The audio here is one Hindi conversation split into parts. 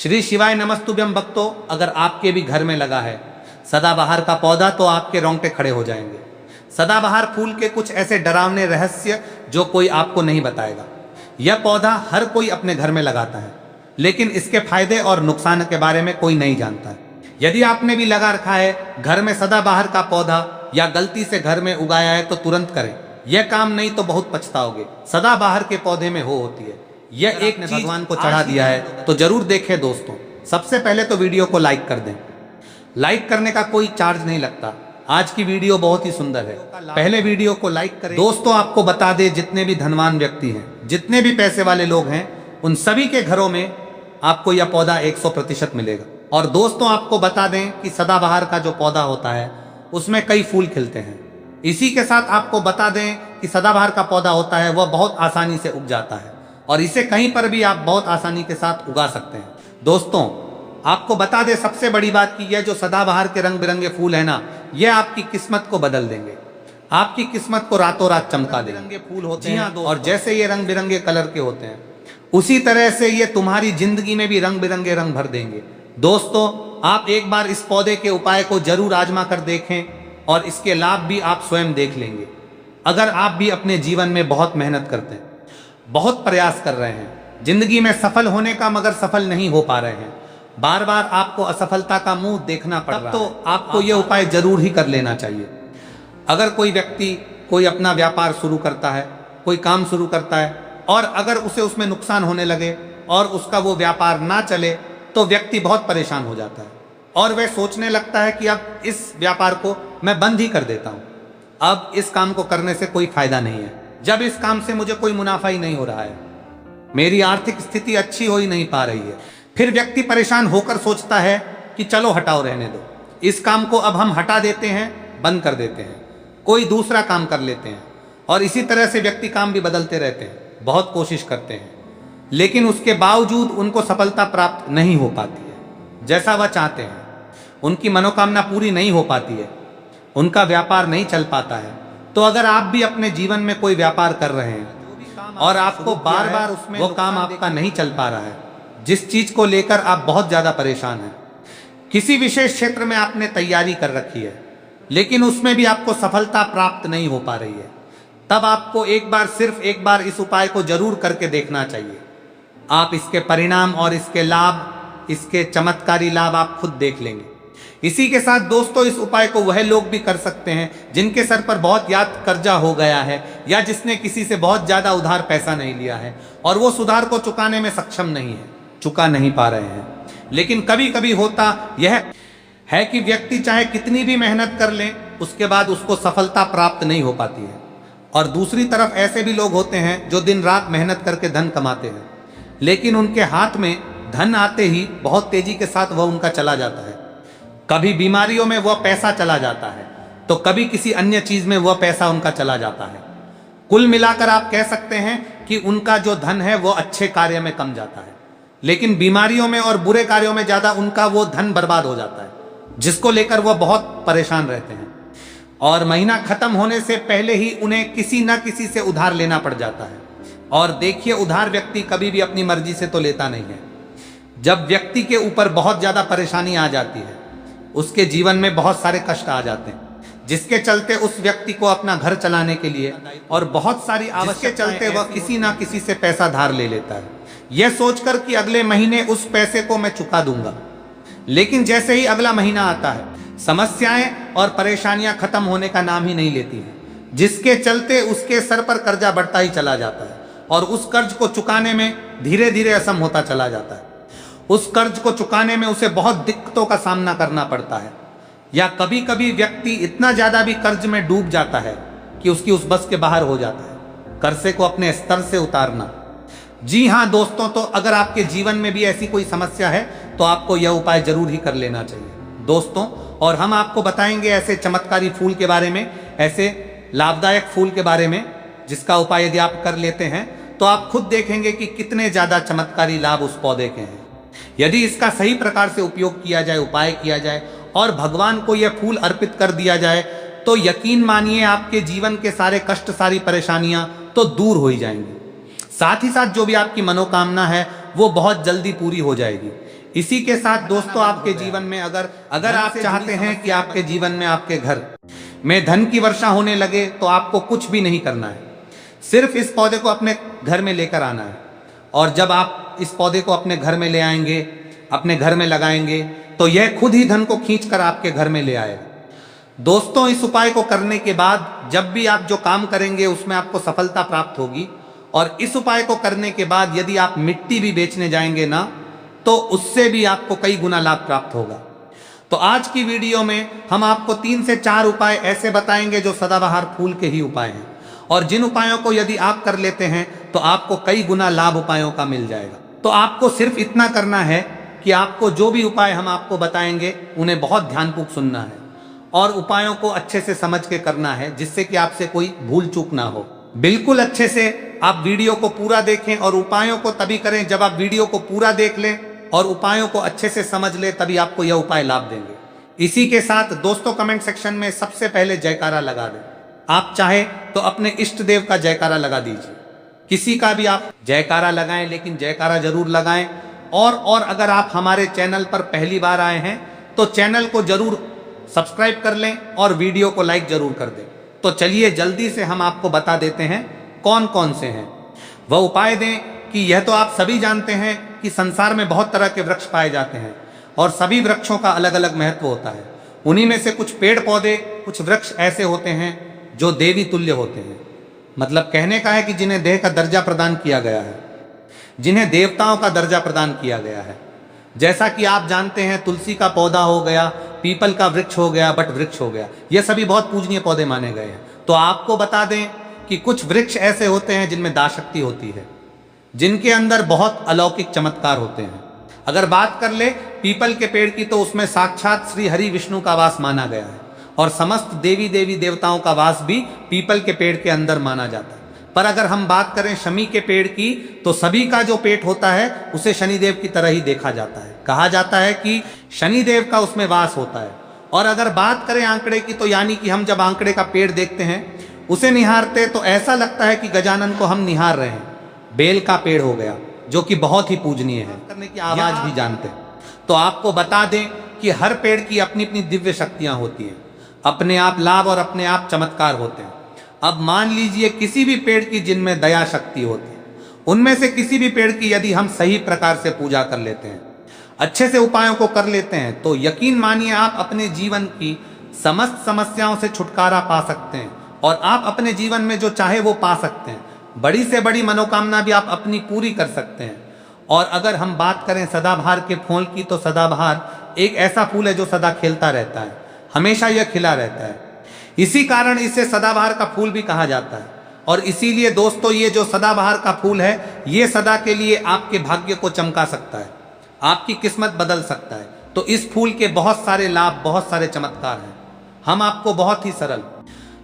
श्री शिवाय नमस्तुभ्यम भक्तों, अगर आपके भी घर में लगा है सदाबहार का पौधा तो आपके रोंगटे खड़े हो जाएंगे। सदाबहार फूल के कुछ ऐसे डरावने रहस्य जो कोई आपको नहीं बताएगा। यह पौधा हर कोई अपने घर में लगाता है, लेकिन इसके फायदे और नुकसान के बारे में कोई नहीं जानता है। यदि आपने भी लगा रखा है घर में सदाबहार का पौधा या गलती से घर में उगाया है तो तुरंत करें। यह काम नहीं तो बहुत पछताओगे। सदाबहार के पौधे में होती है, यह एक ने भगवान को चढ़ा दिया है तो जरूर देखें दोस्तों। सबसे पहले तो वीडियो को लाइक कर दें। लाइक करने का कोई चार्ज नहीं लगता। आज की वीडियो बहुत ही सुंदर है, पहले वीडियो को लाइक करें। दोस्तों आपको बता दें, जितने भी धनवान व्यक्ति हैं, जितने भी पैसे वाले लोग हैं, उन सभी के घरों में आपको यह पौधा 100% मिलेगा। और दोस्तों आपको बता दें कि सदाबहार का जो पौधा होता है उसमें कई फूल खिलते हैं। इसी के साथ आपको बता दें कि सदाबहार का पौधा होता है वह बहुत आसानी से उग जाता है और इसे कहीं पर भी आप बहुत आसानी के साथ उगा सकते हैं। दोस्तों आपको बता दें सबसे बड़ी बात कि यह जो सदाबहार के रंग बिरंगे फूल है ना, यह आपकी किस्मत को बदल देंगे, आपकी किस्मत को रातों रात चमका देंगे। फूल होते हैं और जैसे ये रंग बिरंगे कलर के होते हैं उसी तरह से ये तुम्हारी जिंदगी में भी रंग बिरंगे रंग भर देंगे। दोस्तों आप एक बार इस पौधे के उपाय को जरूर आजमा कर देखें और इसके लाभ भी आप स्वयं देख लेंगे। अगर आप भी अपने जीवन में बहुत मेहनत करते हैं, बहुत प्रयास कर रहे हैं जिंदगी में सफल होने का, मगर सफल नहीं हो पा रहे हैं, बार बार आपको असफलता का मुंह देखना पड़ रहा है, तो आपको यह उपाय जरूर ही कर लेना चाहिए। अगर कोई व्यक्ति कोई अपना व्यापार शुरू करता है, कोई काम शुरू करता है और अगर उसे उसमें नुकसान होने लगे और उसका वो व्यापार ना चले तो व्यक्ति बहुत परेशान हो जाता है और वह सोचने लगता है कि अब इस व्यापार को मैं बंद ही कर देता हूं, अब इस काम को करने से कोई फायदा नहीं है, जब इस काम से मुझे कोई मुनाफा ही नहीं हो रहा है, मेरी आर्थिक स्थिति अच्छी हो ही नहीं पा रही है। फिर व्यक्ति परेशान होकर सोचता है कि चलो हटाओ, रहने दो, इस काम को अब हम हटा देते हैं, बंद कर देते हैं, कोई दूसरा काम कर लेते हैं। और इसी तरह से व्यक्ति काम भी बदलते रहते हैं, बहुत कोशिश करते हैं, लेकिन उसके बावजूद उनको सफलता प्राप्त नहीं हो पाती है जैसा वह चाहते हैं। उनकी मनोकामना पूरी नहीं हो पाती है, उनका व्यापार नहीं चल पाता है। तो अगर आप भी अपने जीवन में कोई व्यापार कर रहे हैं और आपको बार बार उसमें वो काम आपका नहीं चल पा रहा है, जिस चीज को लेकर आप बहुत ज्यादा परेशान हैं, किसी विशेष क्षेत्र में आपने तैयारी कर रखी है लेकिन उसमें भी आपको सफलता प्राप्त नहीं हो पा रही है, तब आपको सिर्फ एक बार इस उपाय को जरूर करके देखना चाहिए। आप इसके परिणाम और इसके लाभ, इसके चमत्कारी लाभ आप खुद देख लेंगे। इसी के साथ दोस्तों इस उपाय को वह लोग भी कर सकते हैं जिनके सर पर बहुत ज्यादा कर्जा हो गया है या जिसने किसी से बहुत ज्यादा उधार पैसा नहीं लिया है और वो सुधार को चुकाने में सक्षम नहीं है, चुका नहीं पा रहे हैं। लेकिन कभी कभी होता यह है कि व्यक्ति चाहे कितनी भी मेहनत कर ले उसके बाद उसको सफलता प्राप्त नहीं हो पाती है। और दूसरी तरफ ऐसे भी लोग होते हैं जो दिन रात मेहनत करके धन कमाते हैं, लेकिन उनके हाथ में धन आते ही बहुत तेजी के साथ वह उनका चला जाता है। कभी बीमारियों में वह पैसा चला जाता है तो कभी किसी अन्य चीज में वह पैसा उनका चला जाता है। कुल मिलाकर आप कह सकते हैं कि उनका जो धन है वह अच्छे कार्य में कम जाता है, लेकिन बीमारियों में और बुरे कार्यों में ज्यादा उनका वो धन बर्बाद हो जाता है, जिसको लेकर वह बहुत परेशान रहते हैं और महीना खत्म होने से पहले ही उन्हें किसी ना किसी से उधार लेना पड़ जाता है। और देखिए, उधार व्यक्ति कभी भी अपनी मर्जी से तो लेता नहीं है। जब व्यक्ति के ऊपर बहुत ज्यादा परेशानी आ जाती है, उसके जीवन में बहुत सारे कष्ट आ जाते हैं, जिसके चलते उस व्यक्ति को अपना घर चलाने के लिए और बहुत सारी आवश्यकता चलते वह किसी ना किसी से पैसा धार ले लेता है, यह सोचकर कि अगले महीने उस पैसे को मैं चुका दूंगा। लेकिन जैसे ही अगला महीना आता है, समस्याएं और परेशानियां खत्म होने का नाम ही नहीं लेती हैं, जिसके चलते उसके सर पर कर्जा बढ़ता ही चला जाता है और उस कर्ज को चुकाने में धीरे धीरे असम होता चला जाता है। उस कर्ज को चुकाने में उसे बहुत दिक्कतों का सामना करना पड़ता है, या कभी कभी व्यक्ति इतना ज्यादा भी कर्ज में डूब जाता है कि उसकी उस बस के बाहर हो जाता है कर्जे को अपने स्तर से उतारना। जी हाँ दोस्तों, तो अगर आपके जीवन में भी ऐसी कोई समस्या है तो आपको यह उपाय जरूर ही कर लेना चाहिए दोस्तों। और हम आपको बताएंगे ऐसे चमत्कारी फूल के बारे में, ऐसे लाभदायक फूल के बारे में, जिसका उपाय यदि आप कर लेते हैं तो आप खुद देखेंगे कि कितने ज्यादा चमत्कारी लाभ उस पौधे के हैं। यदि इसका सही प्रकार से उपयोग किया जाए, उपाय किया जाए और भगवान को यह फूल अर्पित कर दिया जाए तो यकीन मानिए आपके जीवन के सारे कष्ट, सारी परेशानियां तो दूर हो ही जाएंगी। साथ ही साथ जो भी आपकी मनोकामना है वो बहुत जल्दी पूरी हो जाएगी। इसी के साथ दोस्तों, आपके जीवन में अगर आप चाहते हैं कि आपके जीवन में, आपके घर में धन की वर्षा होने लगे, तो आपको कुछ भी नहीं करना है। सिर्फ इस पौधे को अपने घर में लेकर आना है, और जब आप इस पौधे को अपने घर में ले आएंगे, अपने घर में लगाएंगे, तो यह खुद ही धन को खींचकर आपके घर में ले आएगा। दोस्तों, इस उपाय को करने के बाद जब भी आप जो काम करेंगे उसमें आपको सफलता प्राप्त होगी। और इस उपाय को करने के बाद यदि आप मिट्टी भी बेचने जाएंगे ना, तो उससे भी आपको कई गुना लाभ प्राप्त होगा। तो आज की वीडियो में हम आपको 3 से 4 उपाय ऐसे बताएंगे जो सदाबहार फूल के ही उपाय हैं, और जिन उपायों को यदि आप कर लेते हैं तो आपको कई गुना लाभ उपायों का मिल जाएगा। तो आपको सिर्फ इतना करना है कि आपको जो भी उपाय हम आपको बताएंगे उन्हें बहुत ध्यानपूर्वक सुनना है, और उपायों को अच्छे से समझ के करना है, जिससे कि आपसे कोई भूल चूक ना हो। बिल्कुल अच्छे से आप वीडियो को पूरा देखें, और उपायों को तभी करें जब आप वीडियो को पूरा देख लें और उपायों को अच्छे से समझ लें, तभी आपको यह उपाय लाभ देंगे। इसी के साथ दोस्तों, कमेंट सेक्शन में सबसे पहले जयकारा लगा दें। आप चाहे तो अपने इष्ट देव का जयकारा लगा दीजिए, किसी का भी आप जयकारा लगाएं, लेकिन जयकारा जरूर लगाएं। और अगर आप हमारे चैनल पर पहली बार आए हैं तो चैनल को जरूर सब्सक्राइब कर लें और वीडियो को लाइक जरूर कर दें। तो चलिए जल्दी से हम आपको बता देते हैं कौन कौन से हैं। वह उपाय दें कि यह तो आप सभी जानते हैं कि संसार में बहुत तरह के वृक्ष पाए जाते हैं, और सभी वृक्षों का अलग अलग महत्व होता है। उन्हीं में से कुछ पेड़ पौधे, कुछ वृक्ष ऐसे होते हैं जो देवी तुल्य होते हैं। मतलब कहने का है कि जिन्हें देह का दर्जा प्रदान किया गया है, जिन्हें देवताओं का दर्जा प्रदान किया गया है। जैसा कि आप जानते हैं, तुलसी का पौधा हो गया, पीपल का वृक्ष हो गया, बट वृक्ष हो गया, ये सभी बहुत पूजनीय पौधे माने गए हैं। तो आपको बता दें कि कुछ वृक्ष ऐसे होते हैं जिनमें दाशक्ति होती है, जिनके अंदर बहुत अलौकिक चमत्कार होते हैं। अगर बात कर ले पीपल के पेड़ की, तो उसमें साक्षात श्री हरि विष्णु का वास माना गया है, और समस्त देवी देवताओं का वास भी पीपल के पेड़ के अंदर माना जाता है। पर अगर हम बात करें शमी के पेड़ की, तो सभी का जो पेट होता है उसे शनिदेव की तरह ही देखा जाता है। कहा जाता है कि शनिदेव का उसमें वास होता है। और अगर बात करें आंकड़े की, तो यानी कि हम जब आंकड़े का पेड़ देखते हैं, उसे निहारते, तो ऐसा लगता है कि गजानन को हम निहार रहे हैं। बेल का पेड़ हो गया, जो कि बहुत ही पूजनीय है, करने की आवाज भी जानते हैं। तो आपको बता दें कि हर पेड़ की अपनी अपनी दिव्य शक्तियां होती हैं, अपने आप लाभ और अपने आप चमत्कार होते हैं। अब मान लीजिए किसी भी पेड़ की जिनमें दया शक्ति होती है, उनमें से किसी भी पेड़ की यदि हम सही प्रकार से पूजा कर लेते हैं, अच्छे से उपायों को कर लेते हैं, तो यकीन मानिए आप अपने जीवन की समस्त समस्याओं से छुटकारा पा सकते हैं, और आप अपने जीवन में जो चाहे वो पा सकते हैं। बड़ी से बड़ी मनोकामना भी आप अपनी पूरी कर सकते हैं। और अगर हम बात करें सदाबहार के फूल की, तो सदाबहार एक ऐसा फूल है जो सदा खिलता रहता है, हमेशा यह खिला रहता है। इसी कारण इसे सदाबहार का फूल भी कहा जाता है। और इसीलिए दोस्तों, ये जो सदाबहार का फूल है, ये सदा के लिए आपके भाग्य को चमका सकता है, आपकी किस्मत बदल सकता है। तो इस फूल के बहुत सारे लाभ, बहुत सारे चमत्कार हैं। हम आपको बहुत ही सरल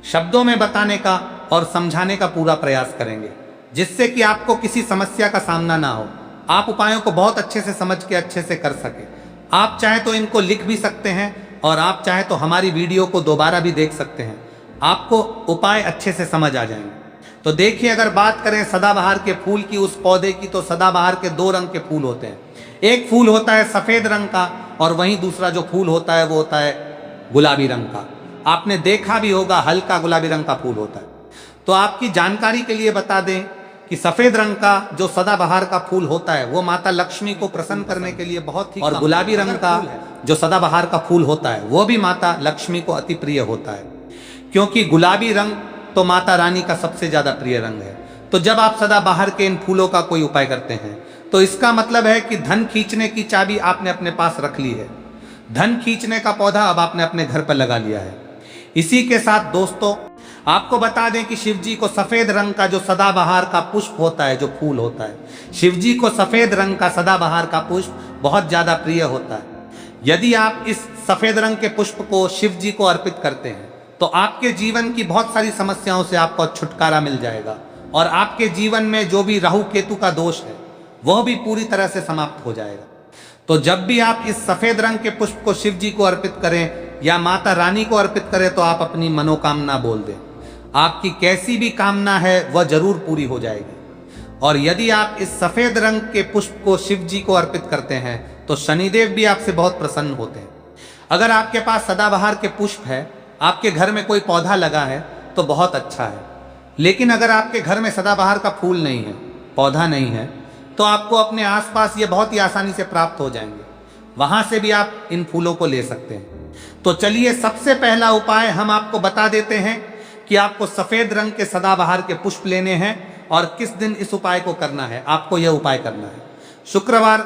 शब्दों में बताने का और समझाने का पूरा प्रयास करेंगे, जिससे कि आपको किसी समस्या का सामना ना हो, आप उपायों को बहुत अच्छे से समझ के अच्छे से कर सके। आप चाहे तो इनको लिख भी सकते हैं, और आप चाहे तो हमारी वीडियो को दोबारा भी देख सकते हैं, आपको उपाय अच्छे से समझ आ जाएंगे। तो देखिए, अगर बात करें सदाबहार के फूल की, उस पौधे की, तो सदाबहार के 2 रंग के फूल होते हैं। एक फूल होता है सफेद रंग का, और वहीं दूसरा जो फूल होता है वो होता है गुलाबी रंग का। आपने देखा भी होगा, हल्का गुलाबी रंग का फूल होता है। तो आपकी जानकारी के लिए बता दें कि सफेद रंग का जो सदाबहार का फूल होता है, वो माता लक्ष्मी को प्रसन्न करने के लिए बहुत ही, और गुलाबी रंग का जो सदाबहार का फूल होता है, वो भी माता लक्ष्मी को अति प्रिय होता है, क्योंकि गुलाबी रंग तो माता रानी का सबसे ज्यादा प्रिय रंग है। तो जब आप सदाबहार के इन फूलों का कोई उपाय करते हैं, तो इसका मतलब है कि धन खींचने की चाबी आपने अपने पास रख ली है, धन खींचने का पौधा अब आपने अपने घर पर लगा लिया है। इसी के साथ दोस्तों, आपको बता दें कि शिव जी को सफेद रंग का जो सदाबहार का पुष्प होता है, जो फूल होता है, शिव जी को सफेद रंग का सदाबहार का पुष्प बहुत ज्यादा प्रिय होता है। यदि आप इस सफेद रंग के पुष्प को शिव जी को अर्पित करते हैं, तो आपके जीवन की बहुत सारी समस्याओं से आपको छुटकारा मिल जाएगा, और आपके जीवन में जो भी राहु केतु का दोष है, वह भी पूरी तरह से समाप्त हो जाएगा। तो जब भी आप इस सफेद रंग के पुष्प को शिव जी को अर्पित करें या माता रानी को अर्पित करें, तो आप अपनी मनोकामना बोल दें। आपकी कैसी भी कामना है वह जरूर पूरी हो जाएगी। और यदि आप इस सफेद रंग के पुष्प को शिव जी को अर्पित करते हैं तो शनिदेव भी आपसे बहुत प्रसन्न होते हैं। अगर आपके पास सदाबहार के पुष्प है, आपके घर में कोई पौधा लगा है तो बहुत अच्छा है। लेकिन अगर आपके घर में सदाबहार का फूल नहीं है, पौधा नहीं है, तो आपको अपने आसपास ये बहुत ही आसानी से प्राप्त हो जाएंगे। वहां से भी आप इन फूलों को ले सकते हैं। तो चलिए सबसे पहला उपाय हम आपको बता देते हैं कि आपको सफेद रंग के सदाबहार के पुष्प लेने हैं और किस दिन इस उपाय को करना है। आपको यह उपाय करना है शुक्रवार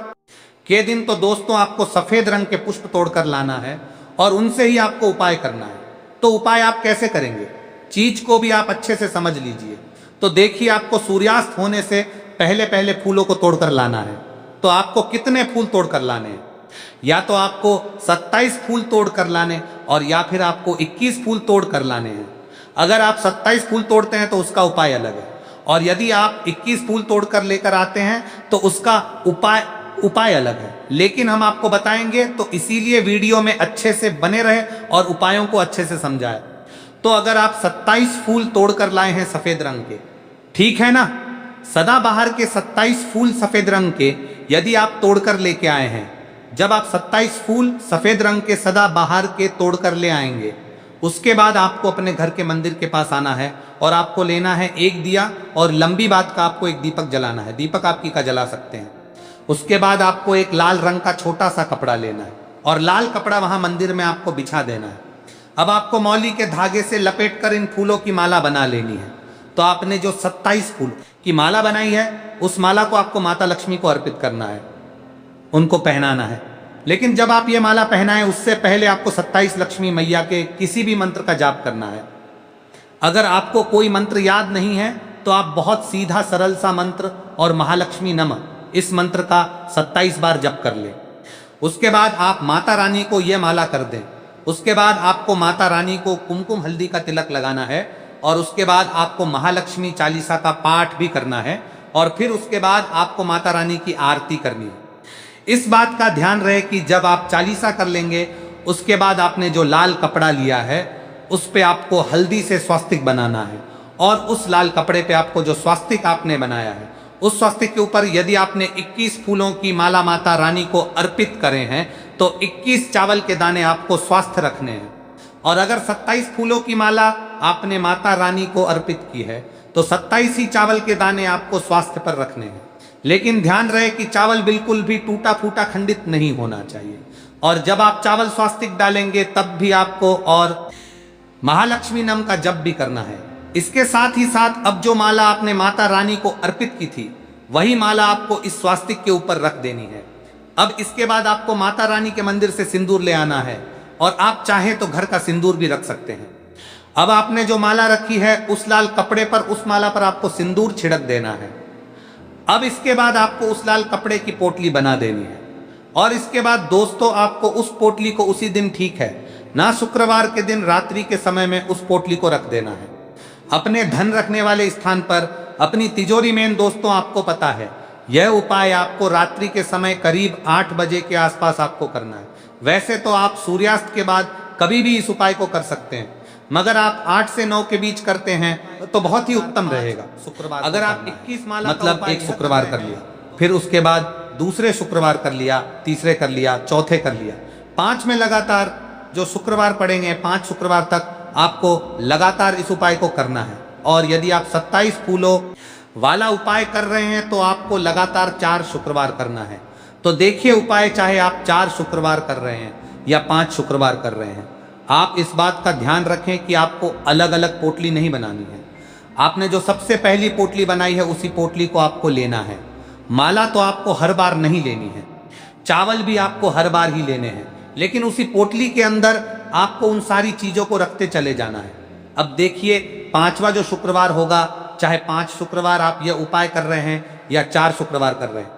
के दिन। तो दोस्तों आपको सफेद रंग के पुष्प तोड़कर लाना है और उनसे ही आपको उपाय करना है। तो उपाय आप कैसे करेंगे, चीज को भी आप अच्छे से समझ लीजिए। तो देखिए, आपको सूर्यास्त होने से पहले पहले फूलों को तोड़कर लाना है। तो आपको कितने फूल तोड़कर लाने हैं? या तो आपको 27 फूल तोड़कर लाने और या फिर आपको 21 फूल तोड़कर लाने हैं। अगर आप 27 फूल तोड़ते हैं तो उसका उपाय अलग है, और यदि आप 21 फूल तोड़कर लेकर आते हैं तो उसका उपाय अलग है। लेकिन हम आपको बताएंगे, तो इसीलिए वीडियो में अच्छे से बने रहे और उपायों को अच्छे से समझाए। तो अगर आप 27 फूल तोड़कर लाए हैं सफेद रंग के, ठीक है ना, सदाबहार के 27 फूल सफेद रंग के यदि आप तोड़कर लेके आए हैं, जब आप 27 फूल सफेद रंग के सदाबहार के तोड़कर ले आएंगे, उसके बाद आपको अपने घर के मंदिर के पास आना है और आपको लेना है एक दिया और लंबी बात का आपको एक दीपक जलाना है। दीपक आपकी का जला सकते हैं। उसके बाद आपको एक लाल रंग का छोटा सा कपड़ा लेना है और लाल कपड़ा वहां मंदिर में आपको बिछा देना है। अब आपको मौली के धागे से लपेटकर इन फूलों की माला बना लेनी है। तो आपने जो 27 फूल की माला बनाई है, उस माला को आपको माता लक्ष्मी को अर्पित करना है, उनको पहनाना है। लेकिन जब आप ये माला पहनाएं, उससे पहले आपको 27 लक्ष्मी मैया के किसी भी मंत्र का जाप करना है। अगर आपको कोई मंत्र याद नहीं है तो आप बहुत सीधा सरल सा मंत्र और महालक्ष्मी नमः इस मंत्र का 27 बार जप कर लें। उसके बाद आप माता रानी को यह माला कर दें। उसके बाद आपको माता रानी को कुमकुम हल्दी का तिलक लगाना है और उसके बाद आपको महालक्ष्मी चालीसा का पाठ भी करना है और फिर उसके बाद आपको माता रानी की आरती करनी है। इस बात का ध्यान रहे कि जब आप चालीसा कर लेंगे, उसके बाद आपने जो लाल कपड़ा लिया है उस पे आपको हल्दी से स्वास्तिक बनाना है और उस लाल कपड़े पे आपको जो स्वास्तिक आपने बनाया है, उस स्वास्तिक के ऊपर यदि आपने 21 फूलों की माला माता रानी को अर्पित करे हैं तो 21 चावल के दाने आपको स्वस्थ रखने हैं। और अगर 27 फूलों की माला आपने माता रानी को अर्पित की है तो 27 ही चावल के दाने आपको स्वास्थ्य पर रखने हैं। लेकिन ध्यान रहे कि चावल बिल्कुल भी टूटा फूटा खंडित नहीं होना चाहिए। और जब आप चावल स्वास्तिक डालेंगे तब भी आपको और महालक्ष्मी नाम का जप भी करना है। इसके साथ ही साथ अब जो माला आपने माता रानी को अर्पित की थी, वही माला आपको इस स्वास्तिक के ऊपर रख देनी है। अब इसके बाद आपको माता रानी के मंदिर से सिंदूर ले आना है और आप चाहें तो घर का सिंदूर भी रख सकते हैं। अब आपने जो माला रखी है उस लाल कपड़े पर, उस माला पर आपको सिंदूर छिड़क देना है। अब इसके बाद आपको उस लाल कपड़े की पोटली बना देनी है और इसके बाद दोस्तों आपको उस पोटली को उसी दिन, ठीक है ना, शुक्रवार के दिन रात्रि के समय में उस पोटली को रख देना है अपने धन रखने वाले स्थान पर, अपनी तिजोरी में। दोस्तों आपको पता है यह उपाय आपको रात्रि के समय करीब 8 बजे के आसपास आपको करना है। वैसे तो आप सूर्यास्त के बाद कभी भी इस उपाय को कर सकते हैं, मगर आप 8 से 9 के बीच करते हैं तो बहुत ही उत्तम रहेगा। शुक्रवार अगर आप 21 माला मतलब एक शुक्रवार कर लिया, फिर उसके बाद दूसरे शुक्रवार कर लिया, तीसरे कर लिया, चौथे कर लिया, 5 में लगातार जो शुक्रवार पड़ेंगे 5 शुक्रवार तक आपको लगातार इस उपाय को करना है। और यदि आप 27 फूलों वाला उपाय कर रहे हैं तो आपको लगातार 4 शुक्रवार करना है। तो देखिए उपाय, चाहे आप 4 शुक्रवार कर रहे हैं या 5 शुक्रवार कर रहे हैं, आप इस बात का ध्यान रखें कि आपको अलग अलग पोटली नहीं बनानी है। आपने जो सबसे पहली पोटली बनाई है उसी पोटली को आपको लेना है। माला तो आपको हर बार नहीं लेनी है, चावल भी आपको हर बार ही लेने हैं, लेकिन उसी पोटली के अंदर आपको उन सारी चीजों को रखते चले जाना है। अब देखिए 5वां जो शुक्रवार होगा, चाहे 5 शुक्रवार आप यह उपाय कर रहे हैं या 4 शुक्रवार कर रहे हैं,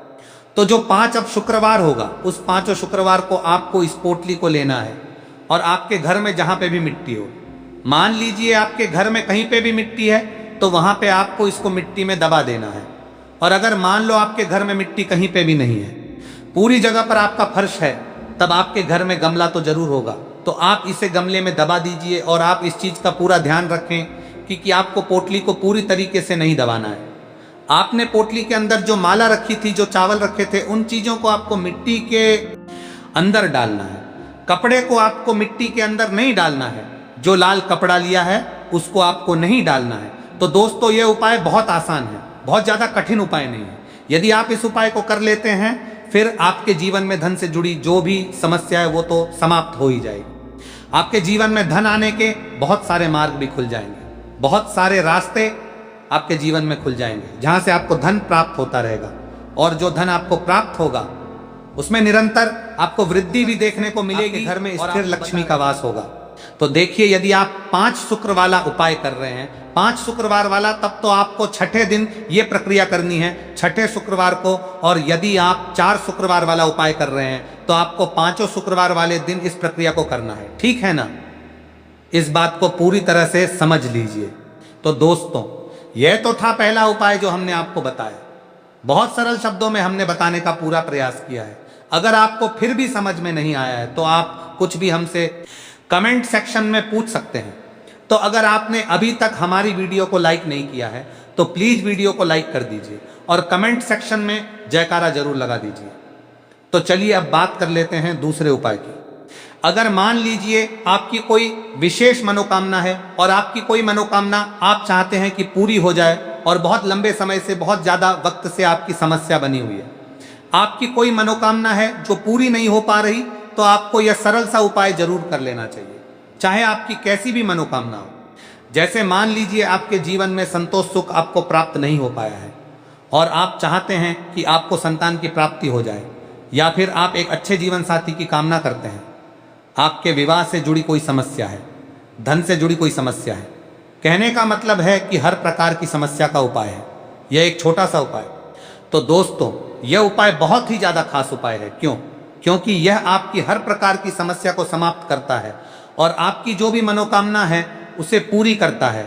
तो जो 5 अब शुक्रवार होगा उस 5वें शुक्रवार को आपको इस पोटली को लेना है और आपके घर में जहां पे भी मिट्टी हो, मान लीजिए आपके घर में कहीं पे भी मिट्टी है तो वहां पे आपको इसको मिट्टी में दबा देना है। और अगर मान लो आपके घर में मिट्टी कहीं पे भी नहीं है, पूरी जगह पर आपका फर्श है, तब आपके घर में गमला तो जरूर होगा, तो आप इसे गमले में दबा दीजिए। और आप इस चीज का पूरा ध्यान रखें कि आपको पोटली को पूरी तरीके से नहीं दबाना है। आपने पोटली के अंदर जो माला रखी थी, जो चावल रखे थे, उन चीजों को आपको मिट्टी के अंदर डालना है। कपड़े को आपको मिट्टी के अंदर नहीं डालना है। जो लाल कपड़ा लिया है उसको आपको नहीं डालना है। तो दोस्तों ये उपाय बहुत आसान है, बहुत ज्यादा कठिन उपाय नहीं है। यदि आप इस उपाय को कर लेते हैं फिर आपके जीवन में धन से जुड़ी जो भी समस्या है वो तो समाप्त हो ही जाएगी। आपके जीवन में धन आने के बहुत सारे मार्ग भी खुल जाएंगे, बहुत सारे रास्ते आपके जीवन में खुल जाएंगे जहां से आपको धन प्राप्त होता रहेगा। और जो धन आपको प्राप्त होगा उसमें निरंतर आपको वृद्धि भी देखने को मिलेगी, घर में स्थिर लक्ष्मी का वास होगा। तो देखिए, यदि आप 5 शुक्र वाला उपाय कर रहे हैं, 5 शुक्रवार वाला, तब तो आपको छठे दिन ये प्रक्रिया करनी है, छठे शुक्रवार को। और यदि आप 4 शुक्रवार वाला उपाय कर रहे हैं तो आपको 5 शुक्रवार वाले दिन इस प्रक्रिया को करना है। ठीक है ना? इस बात को पूरी तरह से समझ लीजिए। तो दोस्तों यह तो था पहला उपाय जो हमने आपको बताया। बहुत सरल शब्दों में हमने बताने का पूरा प्रयास किया है। अगर आपको फिर भी समझ में नहीं आया है तो आप कुछ भी हमसे कमेंट सेक्शन में पूछ सकते हैं। तो अगर आपने अभी तक हमारी वीडियो को लाइक नहीं किया है तो प्लीज वीडियो को लाइक कर दीजिए और कमेंट सेक्शन में जयकारा जरूर लगा दीजिए। तो चलिए अब बात कर लेते हैं दूसरे उपाय की। अगर मान लीजिए आपकी कोई विशेष मनोकामना है और आपकी कोई मनोकामना आप चाहते हैं कि पूरी हो जाए और बहुत लंबे समय से, बहुत ज्यादा वक्त से आपकी समस्या बनी हुई है, आपकी कोई मनोकामना है जो पूरी नहीं हो पा रही, तो आपको यह सरल सा उपाय जरूर कर लेना चाहिए, चाहे आपकी कैसी भी मनोकामना हो। जैसे मान लीजिए आपके जीवन में संतोष सुख आपको प्राप्त नहीं हो पाया है और आप चाहते हैं कि आपको संतान की प्राप्ति हो जाए, या फिर आप एक अच्छे जीवन साथी की कामना करते हैं, आपके विवाह से जुड़ी कोई समस्या है, धन से जुड़ी कोई समस्या है। कहने का मतलब है कि हर प्रकार की समस्या का उपाय है यह एक छोटा सा उपाय। तो दोस्तों यह उपाय बहुत ही ज्यादा खास उपाय है। क्यों? क्योंकि यह आपकी हर प्रकार की समस्या को समाप्त करता है और आपकी जो भी मनोकामना है उसे पूरी करता है।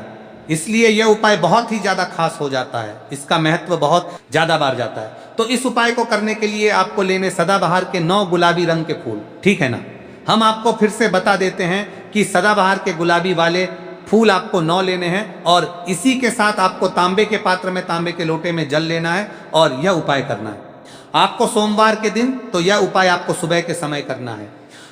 इसलिए यह उपाय बहुत ही ज्यादा खास हो जाता है, इसका महत्व बहुत ज्यादा बढ़ जाता है। तो इस उपाय को करने के लिए आपको लेने सदाबहार के 9 गुलाबी रंग के फूल। ठीक है ना? हम आपको फिर से बता देते हैं कि सदाबहार के गुलाबी वाले फूल आपको 9 लेने हैं और इसी के साथ आपको तांबे के पात्र में, तांबे के लोटे में जल लेना है और यह उपाय करना है। आपको सोमवार के दिन तो यह उपाय आपको सुबह के समय करना है।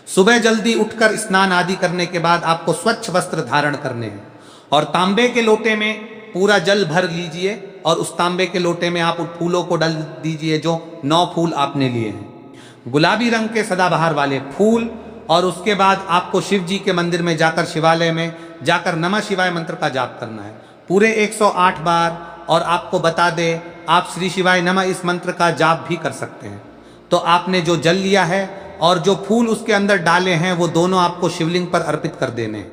सुबह जल्दी उठकर स्नान आदि करने के बाद आपको स्वच्छ वस्त्र धारण करने हैं और तांबे के लोटे में पूरा जल भर लीजिए और उस तांबे के लोटे में आप उन फूलों को डाल दीजिए जो 9 फूल आपने लिए हैं, गुलाबी रंग के सदाबहार वाले फूल। और उसके बाद आपको शिव जी के मंदिर में जाकर, शिवालय में जाकर नमः शिवाय मंत्र का जाप करना है पूरे 108 बार। और आपको बता दें, आप श्री शिवाय नमः इस मंत्र का जाप भी कर सकते हैं। तो आपने जो जल लिया है और जो फूल उसके अंदर डाले हैं वो दोनों आपको शिवलिंग पर अर्पित कर देने हैं,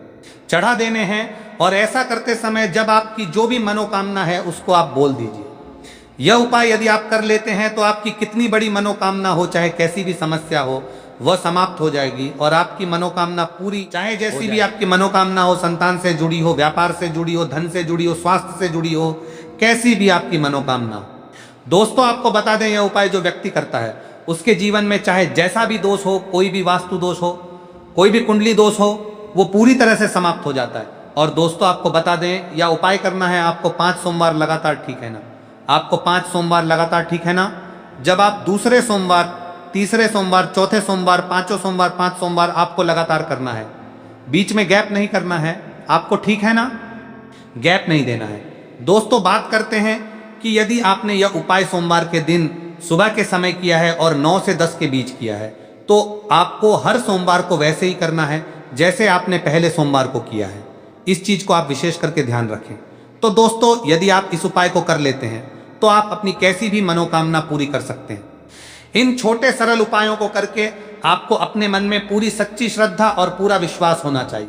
चढ़ा देने हैं। और ऐसा करते समय जब आपकी जो भी मनोकामना है उसको आप बोल दीजिए। यह उपाय यदि आप कर लेते हैं तो आपकी कितनी बड़ी मनोकामना हो, चाहे कैसी भी समस्या हो, वह समाप्त हो जाएगी और आपकी मनोकामना पूरी, चाहे जैसी भी आपकी मनोकामना हो, संतान से जुड़ी हो, व्यापार से जुड़ी हो, धन से जुड़ी हो, स्वास्थ्य से जुड़ी हो, कैसी भी आपकी मनोकामना हो। दोस्तों आपको बता दें, यह उपाय जो व्यक्ति करता है उसके जीवन में चाहे जैसा भी दोष हो, कोई भी वास्तु दोष हो, कोई भी कुंडली दोष हो, वो पूरी तरह से समाप्त हो जाता है। और दोस्तों आपको बता दें, यह उपाय करना है आपको 5 सोमवार लगातार। ठीक है ना? आपको 5 सोमवार लगातार। ठीक है ना? जब आप दूसरे सोमवार, तीसरे सोमवार, चौथे सोमवार, 5 सोमवार, 5 सोमवार आपको लगातार करना है, बीच में गैप नहीं करना है आपको। ठीक है ना? गैप नहीं देना है। दोस्तों बात करते हैं कि यदि आपने यह उपाय सोमवार के दिन सुबह के समय किया है और 9 से 10 के बीच किया है तो आपको हर सोमवार को वैसे ही करना है जैसे आपने पहले सोमवार को किया है। इस चीज को आप विशेष करके ध्यान रखें। तो दोस्तों यदि आप इस उपाय को कर लेते हैं तो आप अपनी कैसी भी मनोकामना पूरी कर सकते हैं। इन छोटे सरल उपायों को करके आपको अपने मन में पूरी सच्ची श्रद्धा और पूरा विश्वास होना चाहिए।